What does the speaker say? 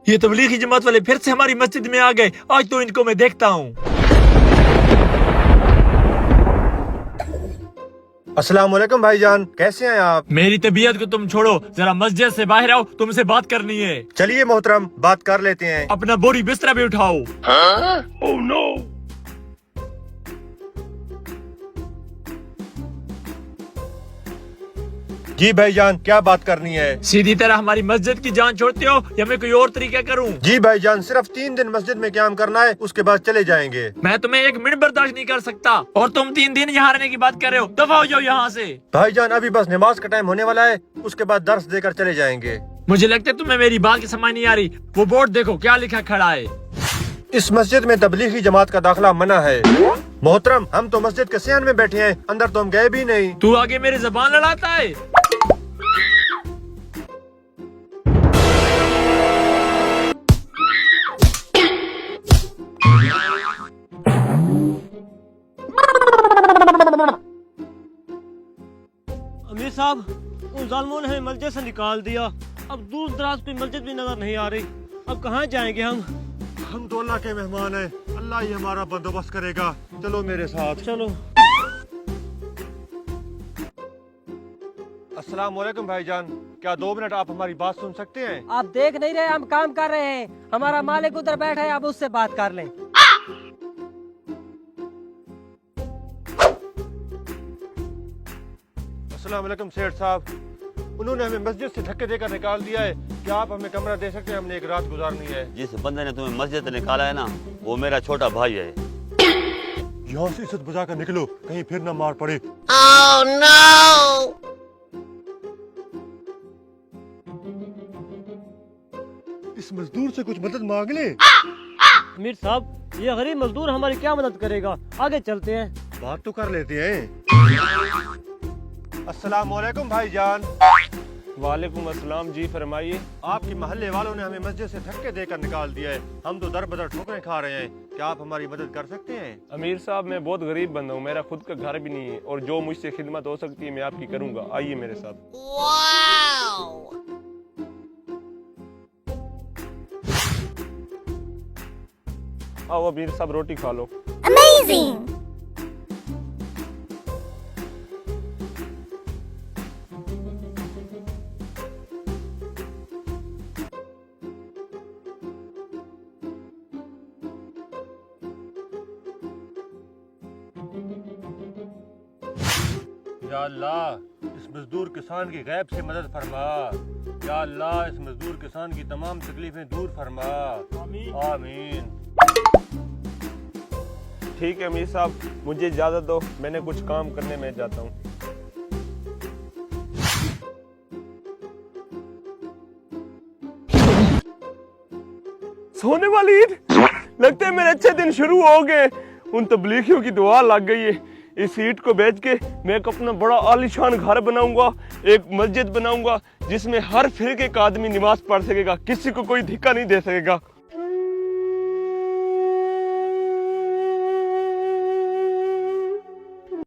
ये तबलीगी जमात वाले फिर से हमारी मस्जिद में आ गए। आज तो इनको मैं देखता हूँ। अस्सलाम वालेकुम भाईजान, कैसे हैं आप? मेरी तबीयत को तुम छोड़ो, जरा मस्जिद से बाहर आओ, तुमसे बात करनी है। चलिए मोहतरम, बात कर लेते हैं। अपना बोरी बिस्तरा भी उठाओ। Oh no. जी भाईजान, क्या बात करनी है? सीधी तरह हमारी मस्जिद की जान छोड़ते हो या मैं कोई और तरीका करूं? जी भाईजान, सिर्फ 3 दिन मस्जिद में क़याम करना है, उसके बाद चले जाएंगे। मैं तुम्हें 1 मिनट बर्दाश्त नहीं कर सकता और तुम 3 दिन यहाँ रहने की बात कर रहे हो। दफा हो जाओ यहाँ से। भाईजान, अभी बस नमाज का टाइम होने वाला है, उसके बाद दर्स देकर चले जाएंगे। मुझे लगता है तुम्हें मेरी बात की समझ नहीं आ रही। वो बोर्ड देखो क्या लिखा खड़ा है। इस मस्जिद में तबलीगी जमात का दाखिला मना है। मोहतरम, हम तो मस्जिद के सियान में बैठे हैं, अंदर तो हम गए भी नहीं। तू आगे मेरी जबान लड़ाता है। अमीर साहब, उन जालिमों ने हमें मस्जिद से निकाल दिया। अब दूर दराज कोई मस्जिद भी नजर नहीं आ रही। अब कहाँ जाएंगे हम तो अल्लाह के मेहमान हैं, अल्लाह ही हमारा बंदोबस्त करेगा। चलो मेरे साथ। चलो। अस्सलाम वालेकुम भाईजान, क्या 2 मिनट आप हमारी बात सुन सकते हैं? आप देख नहीं रहे, हम काम कर रहे हैं। हमारा मालिक उधर बैठा है, आप उससे बात कर लें। अस्सलाम वालेकुम सेठ साहब, उन्होंने हमें मस्जिद से धक्के देकर निकाल दिया है। क्या आप हमें कमरा दे सकते हैं? हमने एक रात गुजारनी है। जिस बंदे ने तुम्हें मस्जिद से निकाला है ना, वो मेरा छोटा भाई है। यहाँ से इज्जत बचा कर निकलो, कहीं फिर न मार पड़े। इस मजदूर से कुछ मदद मांग ले। अमीर साहब, ये गरीब मजदूर हमारी क्या मदद करेगा? आगे चलते हैं। बात तो कर लेते हैं। अस्सलाम वालेकुम भाईजान। वालेकुम अस्सलाम जी, फरमाइए। आपके मोहल्ले वालों ने हमें मस्जिद से धक्के देकर निकाल दिया है। हम तो दर बदर ठोकरें खा रहे हैं। क्या आप हमारी मदद कर सकते हैं? अमीर साहब, मैं बहुत गरीब बंदा हूँ, मेरा खुद का घर भी नहीं है, और जो मुझसे खिदमत हो सकती है मैं आपकी करूँगा। आइए मेरे साथ। आओ अमीर साहब, रोटी खा लो। या अल्लाह, इस मजदूर किसान की गैब से मदद फरमा। या अल्लाह, इस मजदूर किसान की तमाम तकलीफें दूर फरमा। आमीन। आमीन। ठीक है अमीर साहब, मुझे इजाजत दो, मैंने कुछ काम करने में जाता हूँ। सोने वाली ईद, लगता है मेरे अच्छे दिन शुरू हो गए। उन तबलीगियों की दुआ लग गई है। इस ईट को बेच के मैं एक अपना बड़ा आलीशान घर बनाऊंगा, एक मस्जिद बनाऊंगा जिसमें हर फिरके का आदमी नमाज पढ़ सकेगा, किसी को कोई धिक्का नहीं दे सकेगा।